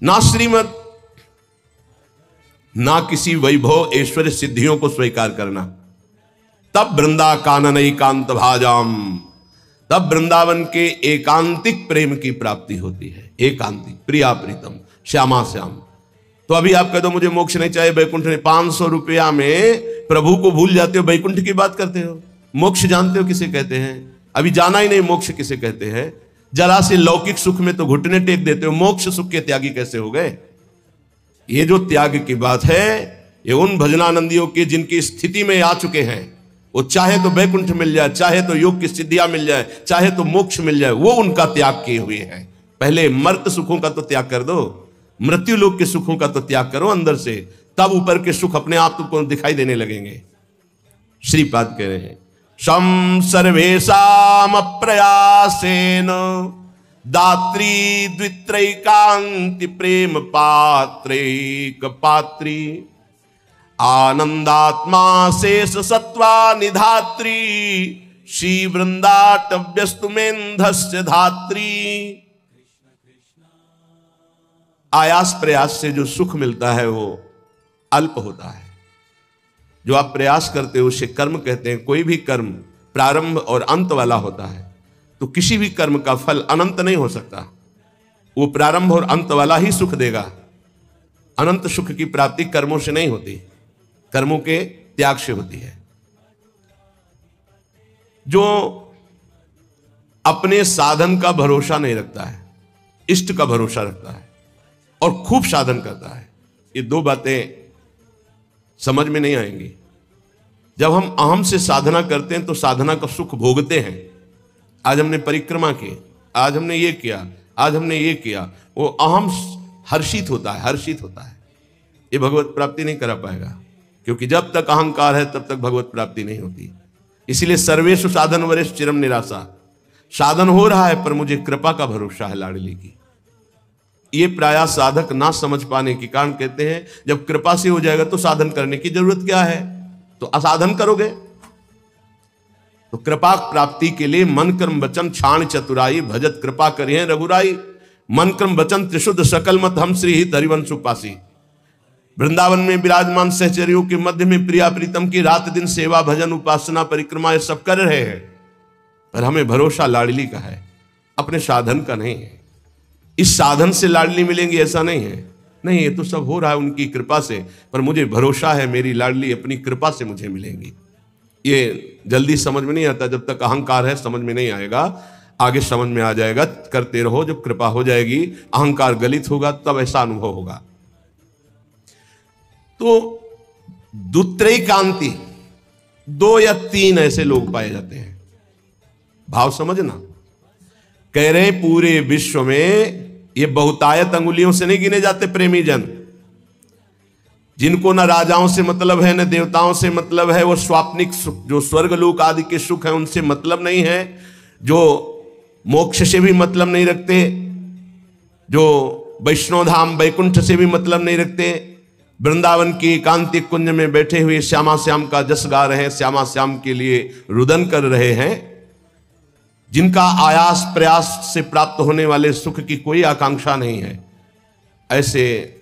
ना श्रीमत, ना किसी वैभव ऐश्वर्य सिद्धियों को स्वीकार करना। तब वृंदा कानन एकांत भाजाम, तब वृंदावन के एकांतिक प्रेम की प्राप्ति होती है। एकांतिक, प्रिया प्रीतम, श्यामा श्याम। तो अभी आप कह दो मुझे मोक्ष नहीं चाहिए, वैकुंठ नहीं, 500 रुपया में प्रभु को भूल जाते हो, वैकुंठ की बात करते हो। मोक्ष जानते हो किसे कहते हैं? अभी जाना ही नहीं मोक्ष किसे कहते हैं। जरा से लौकिक सुख में तो घुटने टेक देते हो, मोक्ष सुख के त्यागी कैसे हो गए? ये जो त्याग की बात है, ये उन भजनानंदियों की जिनकी स्थिति में आ चुके हैं, वो चाहे तो वैकुंठ मिल जाए, चाहे तो योग की सिद्धियां मिल जाए, चाहे तो मोक्ष मिल जाए, वो उनका त्याग किए हुए हैं। पहले मर्त सुखों का तो त्याग कर दो, मृत्यु लोक के सुखों का तो त्याग करो अंदर से, तब ऊपर के सुख अपने आप तुमको दिखाई देने लगेंगे। श्रीपाद कह रहे हैं, शम सर्वेषाम प्रयासेन दात्री द्वित्रैकांति प्रेम पात्रैक पात्री आनंदात्मा शेष सत्वा निधात्री श्री वृंदाटव्यस्तुमेंधस्य धात्री। आयास प्रयास से जो सुख मिलता है वो अल्प होता है। जो आप प्रयास करते हो उसे कर्म कहते हैं। कोई भी कर्म प्रारंभ और अंत वाला होता है, तो किसी भी कर्म का फल अनंत नहीं हो सकता। वो प्रारंभ और अंत वाला ही सुख देगा। अनंत सुख की प्राप्ति कर्मों से नहीं होती, कर्मों के त्याग से होती है। जो अपने साधन का भरोसा नहीं रखता है, इष्ट का भरोसा रखता है और खूब साधन करता है, ये दो बातें समझ में नहीं आएंगी। जब हम अहम से साधना करते हैं तो साधना का सुख भोगते हैं। आज हमने परिक्रमा की, आज हमने ये किया, आज हमने ये किया, वो अहम हर्षित होता है, हर्षित होता है। ये भगवत प्राप्ति नहीं करा पाएगा, क्योंकि जब तक अहंकार है तब तक भगवत प्राप्ति नहीं होती। इसीलिए सर्वेषु साधन वरेश चिरम निराशा। साधन हो रहा है पर मुझे कृपा का भरोसा है लाडली की। ये प्रायः साधक ना समझ पाने के कारण कहते हैं जब कृपा से हो जाएगा तो साधन करने की जरूरत क्या है, तो असाधन करोगे। तो कृपा प्राप्ति के लिए मन कर्म वचन छाण चतुराई भजत कृपा करिए रघुराई। मन कर्म वचन त्रिशुद्ध सकल मत हम श्री हित हरिवंश उपासी। वृंदावन में विराजमान सहचर्यों के मध्य में प्रिया प्रीतम की रात दिन सेवा भजन उपासना परिक्रमा ये सब कर रहे हैं, पर हमें भरोसा लाडली का है, अपने साधन का नहीं है। इस साधन से लाडली मिलेंगी ऐसा नहीं है, नहीं, ये तो सब हो रहा है उनकी कृपा से, पर मुझे भरोसा है मेरी लाडली अपनी कृपा से मुझे मिलेंगी। ये जल्दी समझ में नहीं आता, जब तक अहंकार है समझ में नहीं आएगा, आगे समझ में आ जाएगा। करते रहो, जब कृपा हो जाएगी, अहंकार गलित होगा, तब ऐसा अनुभव होगा। तो दुत्रैकांति, 2 या 3 ऐसे लोग पाए जाते हैं। भाव समझना, कह रहे पूरे विश्व में ये बहुतायत अंगुलियों से नहीं गिने जाते प्रेमी जन। जिनको न राजाओं से मतलब है न देवताओं से मतलब है, वो स्वाप्निक सुख जो स्वर्गलोक आदि के सुख है उनसे मतलब नहीं है, जो मोक्ष से भी मतलब नहीं रखते, जो वैष्णो धाम वैकुंठ से भी मतलब नहीं रखते, वृंदावन की एकांतिक कुंज में बैठे हुए श्यामा श्याम का जस गा रहे हैं, श्यामा श्याम के लिए रुदन कर रहे हैं, जिनका आयास प्रयास से प्राप्त होने वाले सुख की कोई आकांक्षा नहीं है, ऐसे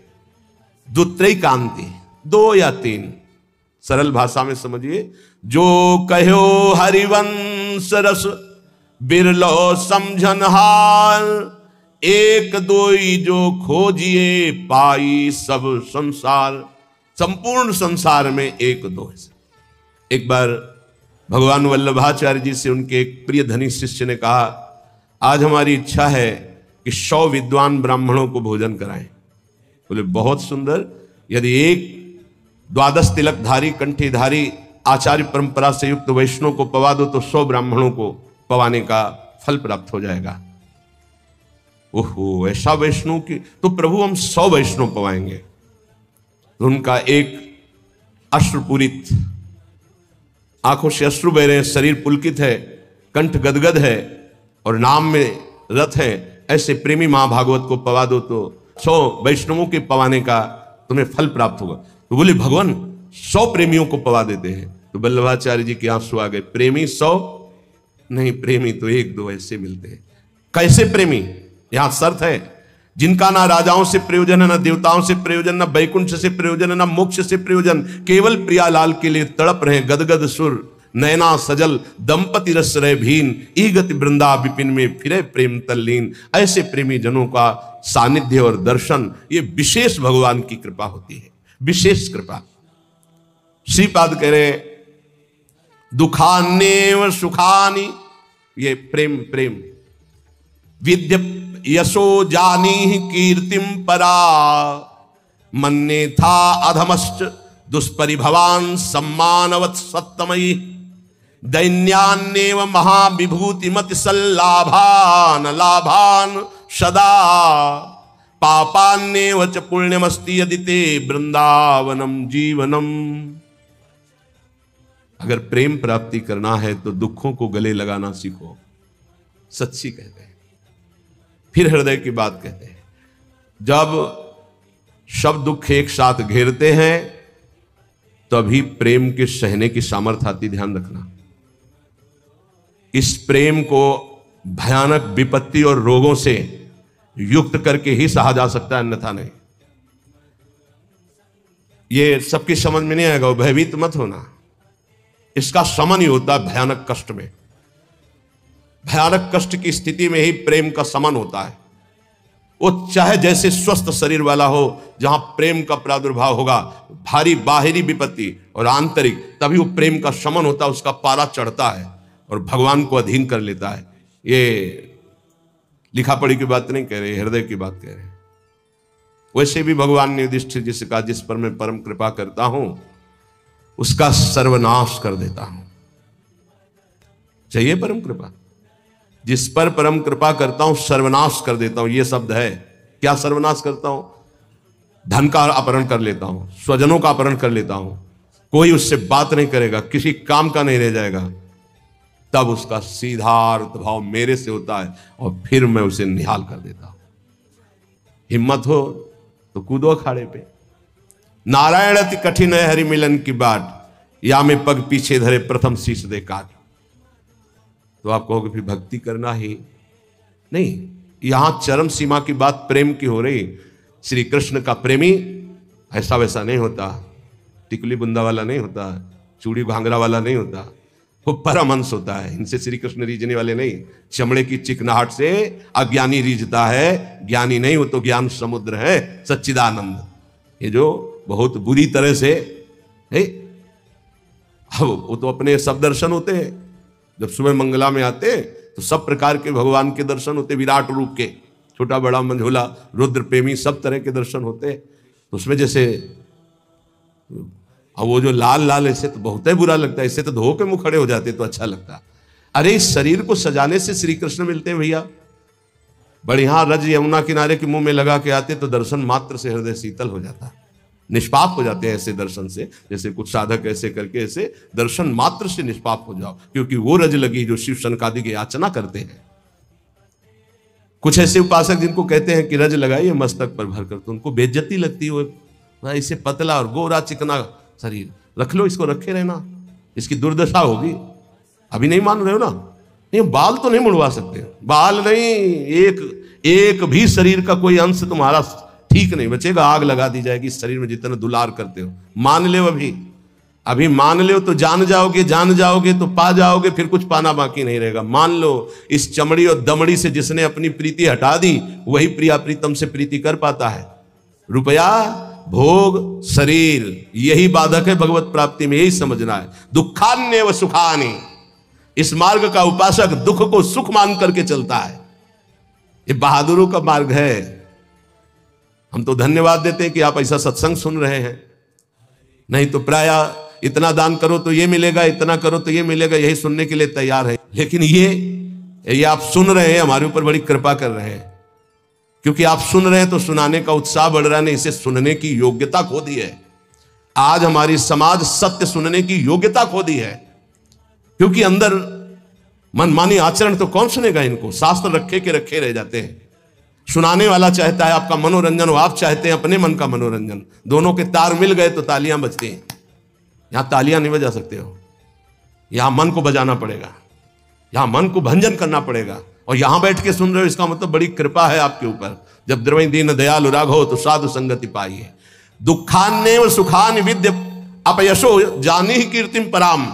दुत्रैकांति, 2 या 3, सरल भाषा में समझिए। जो कहो हरिवंश रस बिरलो समझनहार, एक दोई जो खोजिए पाई सब संसार। संपूर्ण संसार में एक दो। एक बार भगवान वल्लभाचार्य जी से उनके एक प्रिय धनी शिष्य ने कहा, आज हमारी इच्छा है कि 100 विद्वान ब्राह्मणों को भोजन कराएं। बोले बहुत सुंदर, यदि एक 12 तिलकधारी कंठीधारी आचार्य परंपरा से युक्त वैष्णव को पवा दो तो 100 ब्राह्मणों को पवाने का फल प्राप्त हो जाएगा। ओहो, ऐसा वैष्णव की, तो प्रभु हम 100 वैष्णव पवाएंगे। तो उनका एक अश्रुपूरित, आंखों से अश्रु बह रहे हैं, शरीर पुलकित है, कंठ गदगद है और नाम में रत है, ऐसे प्रेमी महाभागवत को पवा दो तो 100 वैष्णवों के पवाने का तुम्हें फल प्राप्त होगा। तो बोले भगवान 100 प्रेमियों को पवा देते हैं। तो वल्लभाचार्य जी के आंसू आ गए, प्रेमी 100 नहीं, प्रेमी तो 1-2 ऐसे मिलते हैं। कैसे प्रेमी? यहां शर्त है, जिनका ना राजाओं से प्रयोजन है, ना देवताओं से प्रयोजन, ना बैकुंठ से प्रयोजन है, ना मोक्ष से प्रयोजन, केवल प्रियालाल के लिए तड़प रहे गदगद सुर, नैना सजल दंपति रस रहे भीन, ईगति वृंदा विपिन में फिरे प्रेम तल्लीन। ऐसे प्रेमी जनों का सानिध्य और दर्शन, ये विशेष भगवान की कृपा होती है, विशेष कृपा। श्रीपाद कह रहे दुखान्येव सुखानि, ये प्रेम प्रेम। विद्य यशो जानी कीर्तिम परा, मन्ने था अधमश्च दुष्परिभवान सम्मानवत् सत्तमयी। दैन्यान्येव महाविभूतिमति सल्लाभान लाभान सदा, पापान्येव च पुण्यमस्ति यदि ते वृंदावनम जीवनम। अगर प्रेम प्राप्ति करना है तो दुखों को गले लगाना सीखो, सच्ची कहते हैं। फिर हृदय की बात कहते हैं, जब सब दुख एक साथ घेरते हैं तभी प्रेम के सहने की सामर्थ्य आती। ध्यान रखना, इस प्रेम को भयानक विपत्ति और रोगों से युक्त करके ही सहा जा सकता है, अन्यथा नहीं। ये सबकी समझ में नहीं आएगा, भयभीत मत होना। इसका समन ही होता है भयानक कष्ट में। भयानक कष्ट की स्थिति में ही प्रेम का समन होता है। वो चाहे जैसे स्वस्थ शरीर वाला हो, जहां प्रेम का प्रादुर्भाव होगा, भारी बाहरी विपत्ति और आंतरिक, तभी वो प्रेम का समन होता है, उसका पारा चढ़ता है और भगवान को अधीन कर लेता है। ये लिखा पढ़ी की बात नहीं कह रहे, हृदय की बात कह रहे हैं। वैसे भी भगवान ने युधिष्ठिर जी से कहा, जिस पर मैं परम कृपा करता हूं उसका सर्वनाश कर देता हूं। चाहिए परम कृपा? जिस पर परम कृपा करता हूं सर्वनाश कर देता हूं। ये शब्द है। क्या सर्वनाश करता हूं? धन का अपहरण कर लेता हूं, स्वजनों का अपहरण कर लेता हूं, कोई उससे बात नहीं करेगा, किसी काम का नहीं रह जाएगा। तब उसका सीधा भाव मेरे से होता है और फिर मैं उसे निहाल कर देता हूं। हिम्मत हो तो कूदो अखाड़े पे। नारायण अति कठिन है हरि मिलन की बाट, या में पग पीछे धरे प्रथम शीश दे काट। तो आप कहोगे फिर भक्ति करना ही नहीं। यहां चरम सीमा की बात प्रेम की हो रही। श्री कृष्ण का प्रेमी ऐसा वैसा नहीं होता, टिकली बुंदा वाला नहीं होता, चूड़ी भांगरा वाला नहीं होता, वो परमहंस होता है। इनसे श्री कृष्ण रीझने वाले नहीं। चमड़े की चिकनाहट से अज्ञानी रीझता है, ज्ञानी नहीं, वो तो ज्ञान समुद्र है, सच्चिदानंद। ये जो बहुत बुरी तरह से है, वो तो अपने सब दर्शन होते हैं। जब सुबह मंगला में आते तो सब प्रकार के भगवान के दर्शन होते, विराट रूप के, छोटा बड़ा मंझोला रुद्र प्रेमी सब तरह के दर्शन होते। तो उसमें जैसे अब वो जो लाल लाल ऐसे तो बहुत ही बुरा लगता है, इससे तो धो के मुंह खड़े हो जाते तो अच्छा लगता। अरे इस शरीर को सजाने से श्री कृष्ण मिलते हैं भैया। बढ़िया रज यमुना किनारे के मुंह में लगा के आते तो दर्शन मात्र से हृदय शीतल हो जाता, निष्पाप हो जाते हैं ऐसे दर्शन से। जैसे कुछ साधक ऐसे करके ऐसे दर्शन मात्र से निष्पाप हो जाओ, क्योंकि वो रज लगी जो शिव शनकादि की याचना करते हैं। कुछ ऐसे उपासक जिनको कहते हैं कि रज लगाइए मस्तक पर भरकर, तो उनको बेइज्जती लगती है। वो इसे पतला और गोरा चिकना शरीर रख लो, इसको रखे रहना, इसकी दुर्दशा होगी। अभी नहीं मान रहे हो ना? नहीं, बाल तो नहीं मुड़वा सकते, बाल नहीं, एक भी शरीर का कोई अंश तुम्हारा ठीक नहीं बचेगा, आग लगा दी जाएगी इस शरीर में जितना दुलार करते हो। मान ले अभी मान लो तो जान जाओगे तो पा जाओगे, फिर कुछ पाना बाकी नहीं रहेगा। मान लो इस चमड़ी और दमड़ी से जिसने अपनी प्रीति हटा दी वही प्रिया प्रीतम से प्रीति कर पाता है। रुपया, भोग, शरीर, यही बाधक है भगवत प्राप्ति में, यही समझना है। दुखान्य व सुखानि, इस मार्ग का उपासक दुख को सुख मान करके चलता है। ये बहादुरों का मार्ग है। हम तो धन्यवाद देते हैं कि आप ऐसा सत्संग सुन रहे हैं, नहीं तो प्राय इतना दान करो तो ये मिलेगा, इतना करो तो ये मिलेगा, यही सुनने के लिए तैयार है। लेकिन ये आप सुन रहे हैं, हमारे ऊपर बड़ी कृपा कर रहे हैं, क्योंकि आप सुन रहे हैं तो सुनाने का उत्साह बढ़ रहा है, इसे सुनने की योग्यता खो दी है। आज हमारी समाज सत्य सुनने की योग्यता खो दी है, क्योंकि अंदर मनमानी आचरण तो कौन सुनेगा इनको। शास्त्र रखे के रखे रह जाते हैं। सुनाने वाला चाहता है आपका मनोरंजन हो, आप चाहते हैं अपने मन का मनोरंजन। दोनों के तार मिल गए तो तालियां बजती हैं। यहां तालियां नहीं बजा सकते हो, यहां मन को बजाना पड़ेगा, यहां मन को भंजन करना पड़ेगा। और यहां बैठ के सुन रहे हो, इसका मतलब बड़ी कृपा है आपके ऊपर। जब द्रवई दीन दयालु राघव तो साधु संगति पाइए। दुखान्नेव सुखान विद्य अपयशो जानी ही कीर्तिम पराम।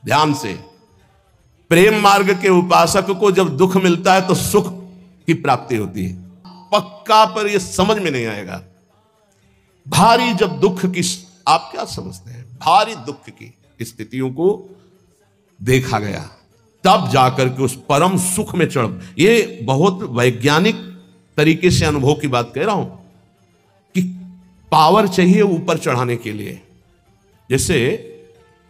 ध्यान से, प्रेम मार्ग के उपासक को जब दुख मिलता है तो सुख की प्राप्ति होती है पक्का, पर यह समझ में नहीं आएगा। भारी जब दुख की, आप क्या समझते हैं, भारी दुख की स्थितियों को देखा गया तब जाकर के उस परम सुख में चढ़, ये बहुत वैज्ञानिक तरीके से अनुभव की बात कह रहा हूं कि पावर चाहिए ऊपर चढ़ाने के लिए। जैसे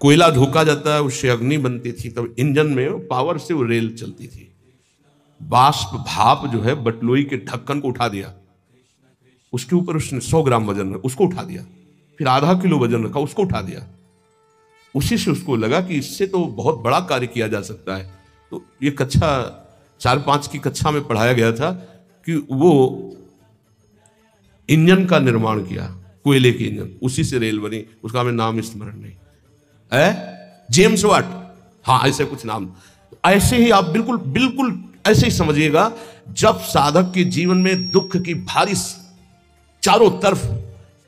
कोयला धोखा जाता है, उससे अग्नि बनती थी, तब इंजन में पावर से वो रेल चलती थी। बाष्प भाप जो है बटलोई के ढक्कन को उठा दिया, उसके ऊपर उसने 100 ग्राम वजन उसको उठा दिया, फिर आधा किलो वजन रखा उसको उठा दिया। उसी से उसको लगा कि इससे तो बहुत बड़ा कार्य किया जा सकता है। तो ये कक्षा 4-5 की कक्षा में पढ़ाया गया था कि वो इंजन का निर्माण किया, कोयले की इंजन, उसी से रेल बनी। उसका हमें नाम स्मरण नहीं है, जेम्स वाट, हाँ ऐसे कुछ नाम। ऐसे ही आप बिल्कुल बिल्कुल ऐसे ही समझिएगा, जब साधक के जीवन में दुख की भारी चारों तरफ,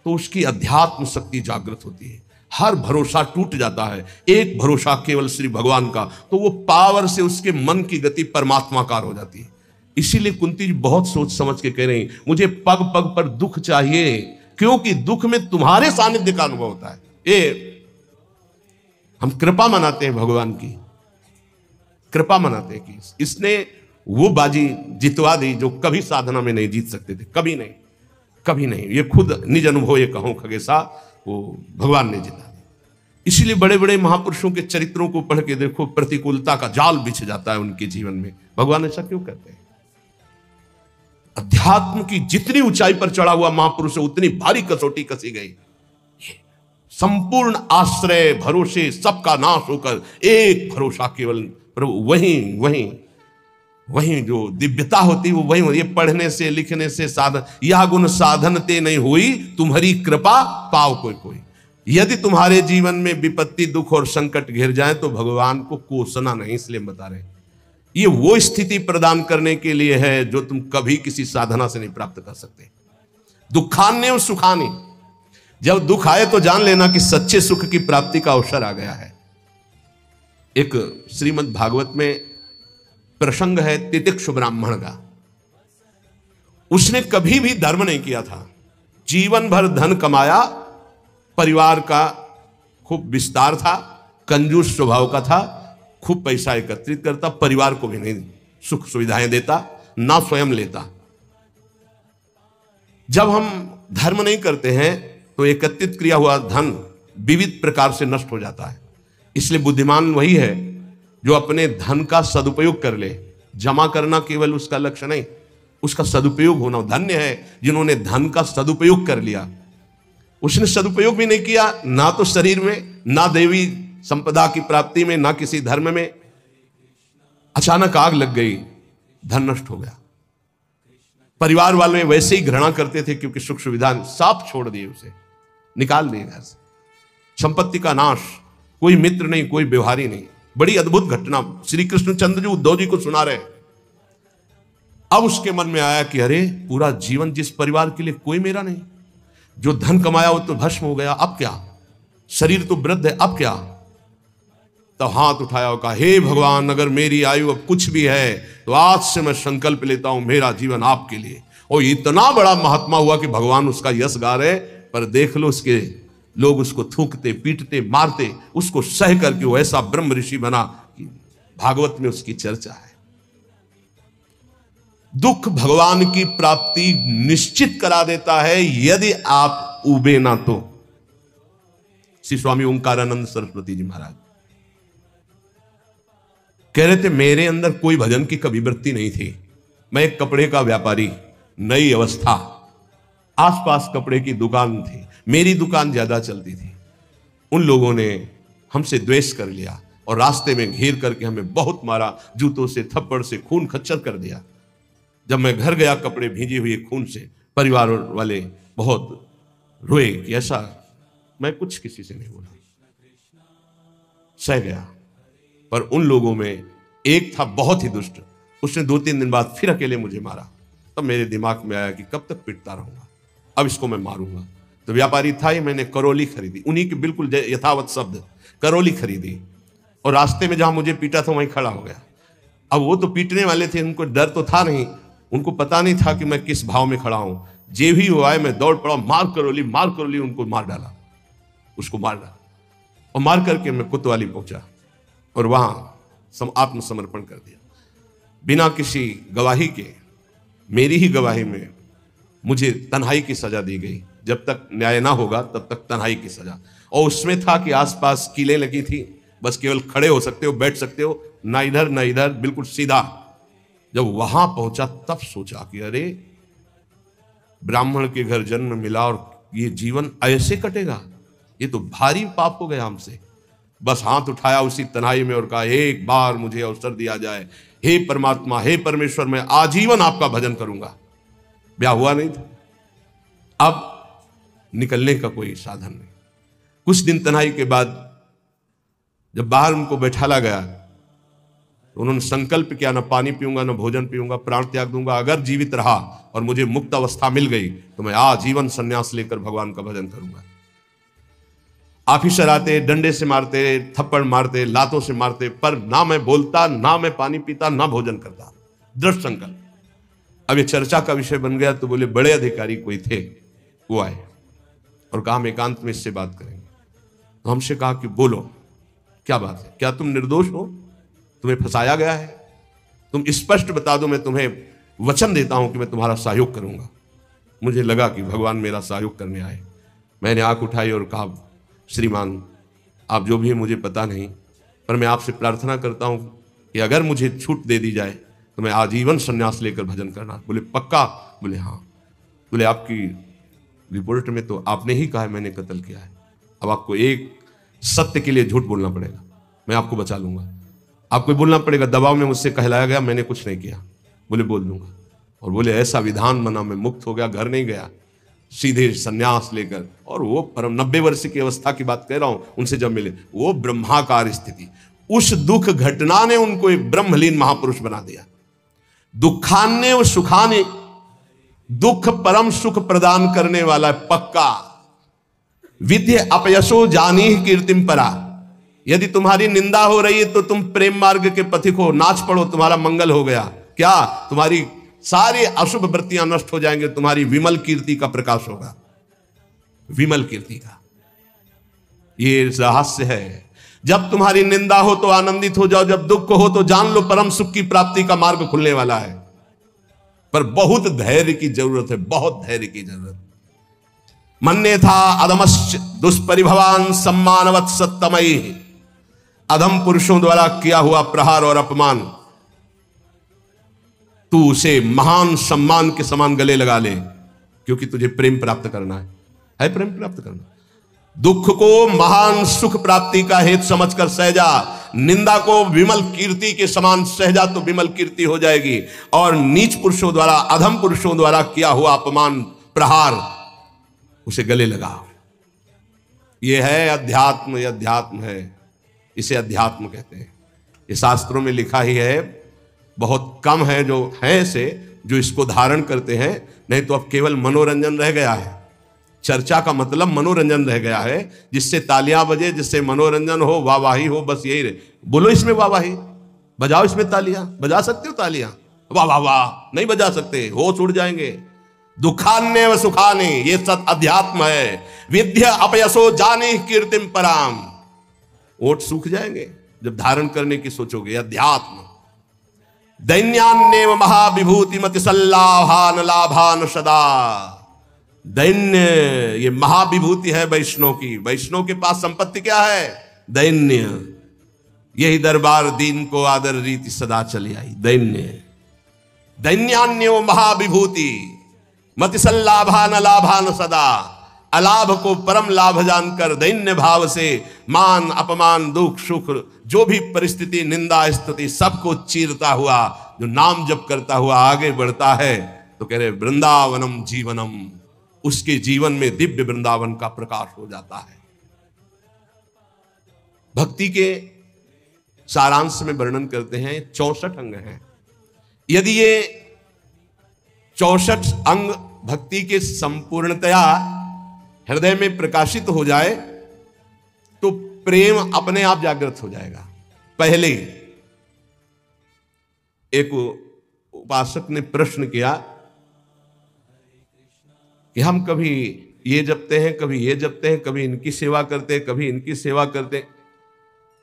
तो उसकी अध्यात्म शक्ति जागृत होती है, हर भरोसा टूट जाता है, एक भरोसा केवल श्री भगवान का, तो वो पावर से उसके मन की गति परमात्माकार हो जाती है। इसीलिए कुंती जी बहुत सोच समझ के कह रही, मुझे पग पग पर दुख चाहिए, क्योंकि दुख में तुम्हारे सानिध्य का अनुभव होता है। ये हम कृपा मनाते हैं, भगवान की कृपा मनाते हैं कि इसने वो बाजी जितवा दी जो कभी साधना में नहीं जीत सकते थे, कभी नहीं, कभी नहीं। ये खुद निज अनुभव ये कहूं खगेशा, वो भगवान ने जिता दी। इसीलिए बड़े बड़े महापुरुषों के चरित्रों को पढ़ के देखो, प्रतिकूलता का जाल बिछ जाता है उनके जीवन में। भगवान ऐसा क्यों करते हैं? अध्यात्म की जितनी ऊंचाई पर चढ़ा हुआ महापुरुष है, उतनी भारी कसौटी कसी गई। संपूर्ण आश्रय भरोसे सबका नाश होकर एक भरोसा केवल प्रभु, वही जो दिव्यता होती वो वही। ये पढ़ने से लिखने से साधन, यह गुण साधन ते नहीं हुई, तुम्हारी कृपा पाव कोई कोई। यदि तुम्हारे जीवन में विपत्ति दुख और संकट घिर जाए तो भगवान को कोसना नहीं, इसलिए बता रहे ये वो स्थिति प्रदान करने के लिए है जो तुम कभी किसी साधना से नहीं प्राप्त कर सकते। दुखान्य और सुखानी, जब दुख आए तो जान लेना कि सच्चे सुख की प्राप्ति का अवसर आ गया है। एक श्रीमद् भागवत में प्रसंग है तितिक्षु ब्राह्मण का। उसने कभी भी धर्म नहीं किया था, जीवन भर धन कमाया, परिवार का खूब विस्तार था, कंजूस स्वभाव का था, खूब पैसा एकत्रित करता, परिवार को भी नहीं सुख सुविधाएं देता, ना स्वयं लेता। जब हम धर्म नहीं करते हैं तो एकत्रित किया हुआ धन विविध प्रकार से नष्ट हो जाता है। इसलिए बुद्धिमान वही है जो अपने धन का सदुपयोग कर ले। जमा करना केवल उसका लक्ष्य नहीं, उसका सदुपयोग होना। धन्य है जिन्होंने धन का सदुपयोग कर लिया। उसने सदुपयोग भी नहीं किया, ना तो शरीर में, ना देवी संपदा की प्राप्ति में, ना किसी धर्म में। अचानक आग लग गई, धन नष्ट हो गया। परिवार वाले वैसे ही घृणा करते थे क्योंकि सुख सुविधा साफ छोड़ दिए, उसे निकाल दिए घर से। संपत्ति का नाश, कोई मित्र नहीं, कोई व्यवहारी नहीं। बड़ी अद्भुत घटना श्री कृष्णचंद्र जी उद्धव जी को सुना रहे। अब उसके मन में आया कि अरे पूरा जीवन जिस परिवार के लिए कोई मेरा नहीं, जो धन कमाया वो तो भस्म हो गया, अब क्या, शरीर तो वृद्ध है, अब क्या। तो हाथ उठाया और कहा, हे भगवान, अगर मेरी आयु अब कुछ भी है तो आज से मैं संकल्प लेता हूं मेरा जीवन आपके लिए। और इतना बड़ा महात्मा हुआ कि भगवान उसका यश गा रहे, पर देख लो उसके लोग उसको थूकते पीटते मारते, उसको सह करके वो ऐसा ब्रह्म ऋषि बना कि भागवत में उसकी चर्चा है। दुख भगवान की प्राप्ति निश्चित करा देता है यदि आप उबे ना तो। श्री स्वामी ओंकारानंद सरस्वती जी महाराज कह रहे थे, मेरे अंदर कोई भजन की कभी वृत्ति नहीं थी। मैं एक कपड़े का व्यापारी, नई अवस्था, आसपास कपड़े की दुकान थी, मेरी दुकान ज्यादा चलती थी। उन लोगों ने हमसे द्वेष कर लिया और रास्ते में घेर करके हमें बहुत मारा, जूतों से, थप्पड़ से, खून खच्चर कर दिया। जब मैं घर गया कपड़े भींजे हुए खून से, परिवार वाले बहुत रोए कि ऐसा। मैं कुछ किसी से नहीं बोला, सह गया। पर उन लोगों में एक था बहुत ही दुष्ट, उसने 2-3 दिन बाद फिर अकेले मुझे मारा। तब मेरे दिमाग में आया कि कब तक पिटता रहूंगा, अब इसको मैं मारूंगा। तो व्यापारी था ही, मैंने करोली खरीदी, उन्हीं के बिल्कुल यथावत शब्द, करोली खरीदी, और रास्ते में जहां मुझे पीटा था वहीं खड़ा हो गया। अब वो तो पीटने वाले थे, उनको डर तो था नहीं, उनको पता नहीं था कि मैं किस भाव में खड़ा हूं। जे भी हुआ है मैं दौड़ पड़ा, मार करोली, उनको मार डाला, उसको मार डाला, और मार करके मैं कोतवाली पहुंचा और वहां आत्मसमर्पण कर दिया, बिना किसी गवाही के। मेरी ही गवाही में मुझे तन्हाई की सजा दी गई, जब तक न्याय ना होगा तब तक तन्हाई की सजा। और उसमें था कि आसपास कीलें लगी थी, बस केवल खड़े हो सकते हो, बैठ सकते हो, ना इधर ना इधर, बिल्कुल सीधा। जब वहां पहुंचा तब सोचा कि अरे ब्राह्मण के घर जन्म मिला और ये जीवन ऐसे कटेगा, ये तो भारी पाप हो गया हमसे। बस हाथ उठाया उसी तन्हाई में और कहा, एक बार मुझे अवसर दिया जाए, हे परमात्मा, हे परमेश्वर, मैं आजीवन आपका भजन करूंगा। ब्याह हुआ नहीं था, अब निकलने का कोई साधन नहीं। कुछ दिन तन्हाई के बाद जब बाहर उनको बैठाला गया तो उन्होंने संकल्प किया, न पानी पीऊंगा, न भोजन पीऊंगा, प्राण त्याग दूंगा। अगर जीवित रहा और मुझे मुक्त अवस्था मिल गई तो मैं आजीवन संन्यास लेकर भगवान का भजन करूंगा। ऑफिसर आते, डंडे से मारते, थप्पड़ मारते, लातों से मारते, पर ना मैं बोलता, ना मैं पानी पीता, ना भोजन करता। दृढ़ संकल्प। अब ये चर्चा का विषय बन गया, तो बोले बड़े अधिकारी कोई थे, वो आए और कहा हम एकांत में इससे बात करेंगे। तो हमसे कहा कि बोलो, क्या बात है, क्या तुम निर्दोष हो, तुम्हें फंसाया गया है, तुम स्पष्ट बता दो, मैं तुम्हें वचन देता हूं कि मैं तुम्हारा सहयोग करूंगा। मुझे लगा कि भगवान मेरा सहयोग करने आए। मैंने आंख उठाई और कहा, श्रीमान, आप जो भी हैं मुझे पता नहीं, पर मैं आपसे प्रार्थना करता हूं कि अगर मुझे छूट दे दी जाए तो मैं आजीवन संन्यास लेकर भजन करना। बोले पक्का? बोले हाँ। बोले आपकी रिपोर्ट में तो आपने ही कहा है मैंने कत्ल किया है, अब आपको एक सत्य के लिए झूठ बोलना पड़ेगा, मैं आपको बचा लूंगा। आपको बोलना पड़ेगा, दबाव में मुझसे कहलाया गया, मैंने कुछ नहीं किया। बोले बोल दूंगा। और बोले ऐसा विधान बना, मैं मुक्त हो गया, घर नहीं गया, सीधे सन्यास लेकर। और वो परम 90 वर्ष की अवस्था की बात कह रहा हूं, उनसे जब मिले, वो ब्रह्माकार स्थिति, उस दुख घटना ने उनको एक ब्रह्मलीन महापुरुष बना दिया। दुखान्य व सुखाने, दुख परम सुख प्रदान करने वाला पक्का। विद्य अपयशो जानी कीर्तिम परा। यदि तुम्हारी निंदा हो रही है तो तुम प्रेम मार्ग के पथिक हो, नाच पड़ो, तुम्हारा मंगल हो गया। क्या? तुम्हारी सारी अशुभ वृत्तियां नष्ट हो जाएंगे, तुम्हारी विमल कीर्ति का प्रकाश होगा, विमल कीर्ति का। ये रहस्य है। जब तुम्हारी निंदा हो तो आनंदित हो जाओ, जब दुख हो तो जान लो परम सुख की प्राप्ति का मार्ग खुलने वाला है। पर बहुत धैर्य की जरूरत है, बहुत धैर्य की जरूरत। मन्ने था अधमश्च दुष्परिभवान सम्मानवत् सत्तमयी। अधम पुरुषों द्वारा किया हुआ प्रहार और अपमान, तू उसे महान सम्मान के समान गले लगा ले, क्योंकि तुझे प्रेम प्राप्त करना है प्रेम प्राप्त करना। दुख को महान सुख प्राप्ति का हेतु समझकर सहजा, निंदा को विमल कीर्ति के समान सहजा तो विमल कीर्ति हो जाएगी। और नीच पुरुषों द्वारा, अधम पुरुषों द्वारा किया हुआ अपमान, प्रहार, उसे गले लगाओ। यह है अध्यात्म, यह अध्यात्म है, इसे अध्यात्म कहते हैं। ये शास्त्रों में लिखा ही है, बहुत कम है जो है ऐसे जो इसको धारण करते हैं, नहीं तो अब केवल मनोरंजन रह गया है। चर्चा का मतलब मनोरंजन रह गया है, जिससे तालियां बजे, जिससे मनोरंजन हो, वाहवाही हो, बस यही रहे। बोलो इसमें वाहवाही, बजाओ इसमें तालियां, बजा सकते हो तालियां? वाह वाह वाह नहीं बजा सकते, होश उड़ जाएंगे। दुखान्य व सुखाने, ये सत अध्यात्म है। विद्या अपयसो जाने कीर्तिम पराम। ओठ सूख जाएंगे जब धारण करने की सोचोगे, अध्यात्म। दैन्यान्येव महाविभूति मति सल्लाभान लाभान सदा। दैन्य ये महाविभूति है वैष्णव की। वैष्णव के पास संपत्ति क्या है? दैन्य। यही दरबार दीन को आदर रीति सदा चली आई। दैन्य, दैन्यान्यो महाविभूति मति सल्लाभान लाभान सदा। अलाभ को परम लाभ जानकर दैन्य भाव से मान अपमान दुख सुख जो भी परिस्थिति निंदा स्तुति सबको चीरता हुआ जो नाम जप करता हुआ आगे बढ़ता है, तो कह रहे वृंदावनम जीवनम, उसके जीवन में दिव्य वृंदावन का प्रकाश हो जाता है। भक्ति के सारांश में वर्णन करते हैं 64 अंग हैं। यदि ये 64 अंग भक्ति के संपूर्णतया हृदय में प्रकाशित हो जाए तो प्रेम अपने आप जागृत हो जाएगा। पहले एक उपासक ने प्रश्न किया कि हम कभी ये जपते हैं, कभी ये जपते हैं, कभी इनकी सेवा करते हैं, कभी इनकी सेवा करते हैं,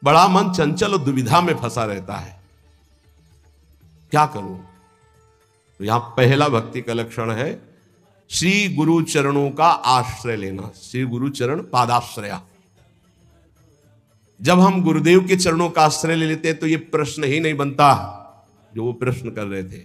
बड़ा मन चंचल और दुविधा में फंसा रहता है, क्या करूं? तो यहां पहला भक्ति का लक्षण है श्री गुरु चरणों का आश्रय लेना। श्री गुरु चरण पादाश्रया। जब हम गुरुदेव के चरणों का आश्रय ले लेते हैं तो ये प्रश्न ही नहीं बनता जो वो प्रश्न कर रहे थे।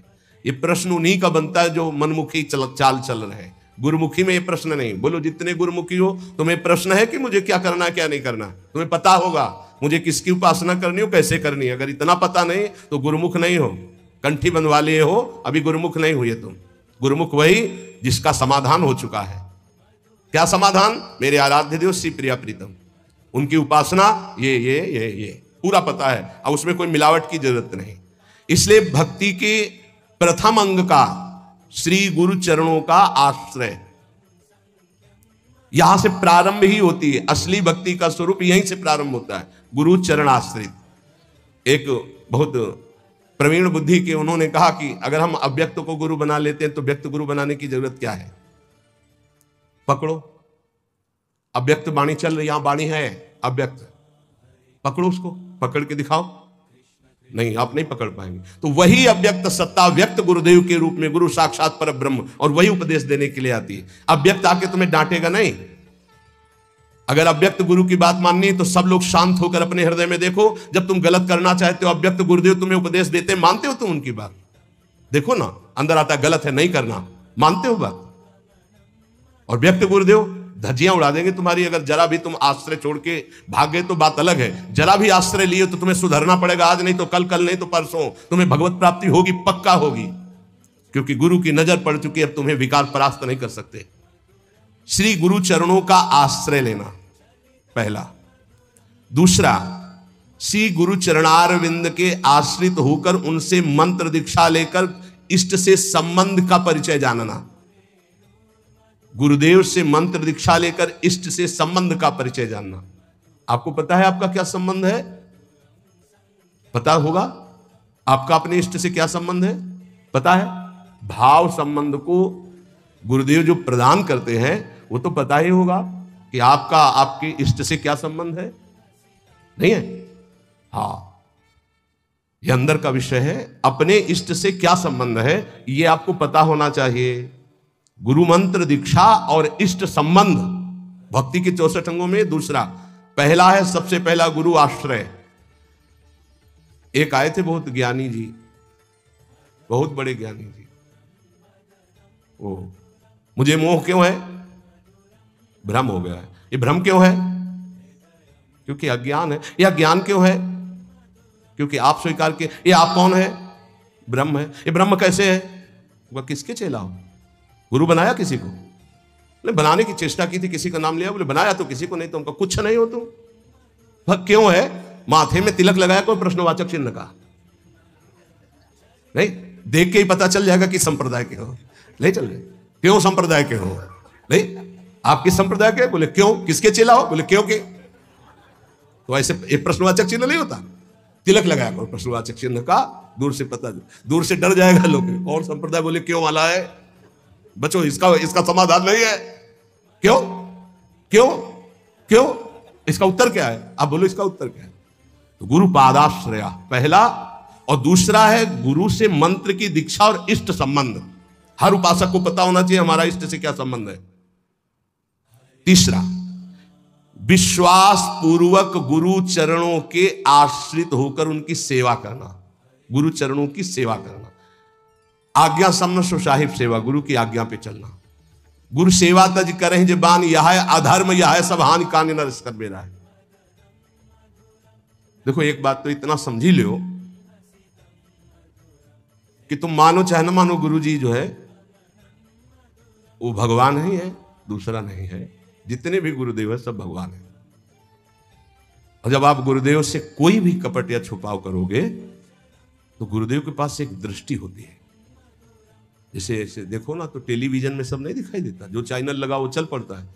ये प्रश्न उन्हीं का बनता है जो मनमुखी चाल चल रहे हैं। गुरुमुखी में ये प्रश्न नहीं। बोलो जितने गुरुमुखी हो, तुम्हें प्रश्न है कि मुझे क्या करना क्या नहीं करना? तुम्हें पता होगा मुझे किसकी उपासना करनी हो, कैसे करनी है। अगर इतना पता नहीं तो गुरुमुख नहीं हो, कंठी बंधवा लिए हो, अभी गुरुमुख नहीं हुए तुम। गुरुमुख वही जिसका समाधान हो चुका है। क्या समाधान? मेरे आराध्य देव श्री प्रिया प्रीतम, उनकी उपासना ये पूरा पता है, और उसमें कोई मिलावट की जरूरत नहीं। इसलिए भक्ति के प्रथम अंग का श्री गुरु चरणों का आश्रय, यहां से प्रारंभ ही होती है। असली भक्ति का स्वरूप यहीं से प्रारंभ होता है, गुरु चरण आश्रित। एक बहुत प्रवीण बुद्धि के उन्होंने कहा कि अगर हम अव्यक्त को गुरु बना लेते हैं तो व्यक्त गुरु बनाने की जरूरत क्या है? पकड़ो, अव्यक्त वाणी चल रही, यहां वाणी है अव्यक्त, पकड़ो उसको, पकड़ के दिखाओ। नहीं, आप नहीं पकड़ पाएंगे। तो वही अव्यक्त सत्ता व्यक्त गुरुदेव के रूप में, गुरु साक्षात पर ब्रह्म, और वही उपदेश देने के लिए आती है। अव्यक्त आके तुम्हें डांटेगा नहीं। अगर अव्यक्त गुरु की बात माननी है तो सब लोग शांत होकर अपने हृदय में देखो। जब तुम गलत करना चाहते हो, अव्यक्त गुरुदेव तुम्हें उपदेश देते, मानते हो तुम उनकी बात? देखो ना, अंदर आता गलत है, नहीं करना, मानते हो बात? और व्यक्त गुरुदेव धज्जियां उड़ा देंगे तुम्हारी। अगर जरा भी तुम आश्रय छोड़ के भाग गए तो बात अलग है। जरा भी आश्रय लिए तो तुम्हें सुधरना पड़ेगा, आज नहीं तो कल, कल नहीं तो परसों तुम्हें भगवत प्राप्ति होगी, पक्का होगी, क्योंकि गुरु की नजर पड़ चुकी है। अब तुम्हें विकार परास्त नहीं कर सकते। श्री गुरु चरणों का आश्रय लेना पहला। दूसरा, श्री गुरु चरणारविंद के आश्रित होकर उनसे मंत्र दीक्षा लेकर इष्ट से संबंध का परिचय जानना। गुरुदेव से मंत्र दीक्षा लेकर इष्ट से संबंध का परिचय जानना। आपको पता है आपका क्या संबंध है? पता होगा आपका अपने इष्ट से क्या संबंध है? पता है? भाव संबंध को गुरुदेव जो प्रदान करते हैं वो तो पता ही होगा कि आपका आपके इष्ट से क्या संबंध है, नहीं है? हाँ, ये अंदर का विषय है। अपने इष्ट से क्या संबंध है ये आपको पता होना चाहिए। गुरु मंत्र दीक्षा और इष्ट संबंध भक्ति के 64 अंगों में दूसरा, पहला है सबसे पहला गुरु आश्रय। एक आए थे बहुत ज्ञानी जी, बहुत बड़े ज्ञानी जी। ओ, मुझे मोह क्यों है? भ्रम हो गया है। ये भ्रम क्यों है? क्योंकि अज्ञान है। यह ज्ञान क्यों है? क्योंकि आप स्वीकार किए। ये आप कौन है? ब्रह्म है। ये ब्रह्म कैसे है? वह किसके चेला हो? गुरु बनाया किसी को? बोले बनाने की चेष्टा की थी, किसी का नाम लिया। बोले बनाया तो किसी को नहीं, तो उनका कुछ नहीं हो तुम। भक्त क्यों है? माथे में तिलक लगाया कोई प्रश्नवाचक चिन्ह का? नहीं, देख के ही पता चल जाएगा कि संप्रदाय के हो। नहीं चल रहे क्यों संप्रदाय के हो? नहीं, आप किस संप्रदाय के? बोले क्यों, किसके चेला हो? बोले क्यों के। तो ऐसे एक प्रश्नवाचक चिन्ह नहीं होता, तिलक लगाया कोई प्रश्नवाचक चिन्ह का, दूर से पता, दूर से डर जाएगा लोग। और संप्रदाय बोले क्यों वाला है, बचो, इसका समाधान नहीं है। क्यों क्यों क्यों? इसका उत्तर क्या है? आप बोलो इसका उत्तर क्या है? तो गुरु पादाश्रया पहला, और दूसरा है गुरु से मंत्र की दीक्षा और इष्ट संबंध। हर उपासक को पता होना चाहिए हमारा इष्ट से क्या संबंध है। तीसरा, विश्वास पूर्वक गुरु चरणों के आश्रित होकर उनकी सेवा करना। गुरु चरणों की सेवा करना, आज्ञा समन सुसाहिब सेवा, गुरु की आज्ञा पे चलना। गुरु सेवा तज करें जबान, यह है अधर्म, यह है सब हानि कान न रस कर मेरा है। देखो एक बात तो इतना समझी लो कि तुम मानो चाहे न मानो, गुरु जी जो है वो भगवान ही है, दूसरा नहीं है। जितने भी गुरुदेव है सब भगवान है। और जब आप गुरुदेव से कोई भी कपट या छुपाव करोगे तो गुरुदेव के पास एक दृष्टि होती है। जैसे ऐसे देखो ना, तो टेलीविजन में सब नहीं दिखाई देता, जो चैनल लगा वो चल पड़ता है,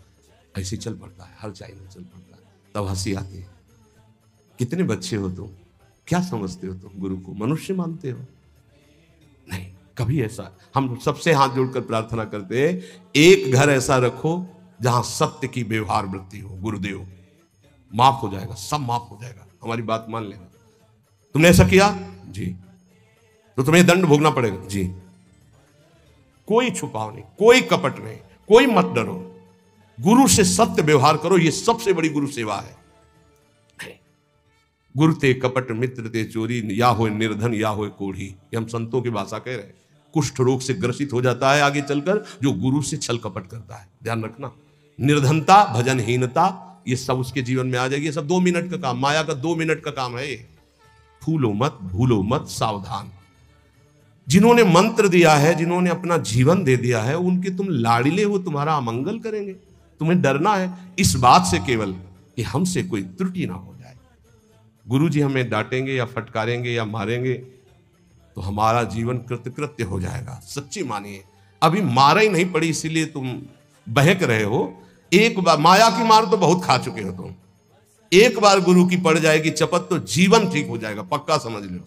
ऐसे चल पड़ता है, हर चैनल चल पड़ता है, तब हंसी आती है। कितने बच्चे हो तुम, क्या समझते हो तुम गुरु को, मनुष्य मानते हो? नहीं, कभी ऐसा। हम सबसे हाथ जोड़कर प्रार्थना करते हैं, एक घर ऐसा रखो जहां सत्य की व्यवहार वृत्ति हो। गुरुदेव, माफ हो जाएगा, सब माफ हो जाएगा, हमारी बात मान लेना। तुमने ऐसा किया जी, तो तुम्हें दंड भोगना पड़ेगा जी। कोई छुपाव नहीं, कोई कपट नहीं, कोई मत डरो, गुरु से सत्य व्यवहार करो, ये सबसे बड़ी गुरु सेवा है। गुरु ते कपट मित्र ते चोरी, या हो निर्धन या हो कोढ़ी, ये हम संतों की भाषा कह रहे हैं। कुष्ठ रोग से ग्रसित हो जाता है आगे चलकर जो गुरु से छल कपट करता है, ध्यान रखना। निर्धनता, भजनहीनता, ये सब उसके जीवन में आ जाएगी। ये सब 2 मिनट का काम, माया का 2 मिनट का काम है। फूलो मत, भूलो मत, सावधान। जिन्होंने मंत्र दिया है, जिन्होंने अपना जीवन दे दिया है, उनके तुम लाड़िले हो, तुम्हारा अमंगल करेंगे। तुम्हें डरना है इस बात से केवल कि हमसे कोई त्रुटि ना हो जाए। गुरु जी हमें डांटेंगे या फटकारेंगे या मारेंगे तो हमारा जीवन कृतकृत्य हो जाएगा। सच्ची मानिए, अभी मारा ही नहीं पड़ी इसीलिए तुम बहक रहे हो। एक बार माया की मार तो बहुत खा चुके हो तुम, एक बार गुरु की पड़ जाएगी चपत तो जीवन ठीक हो जाएगा, पक्का समझ लो।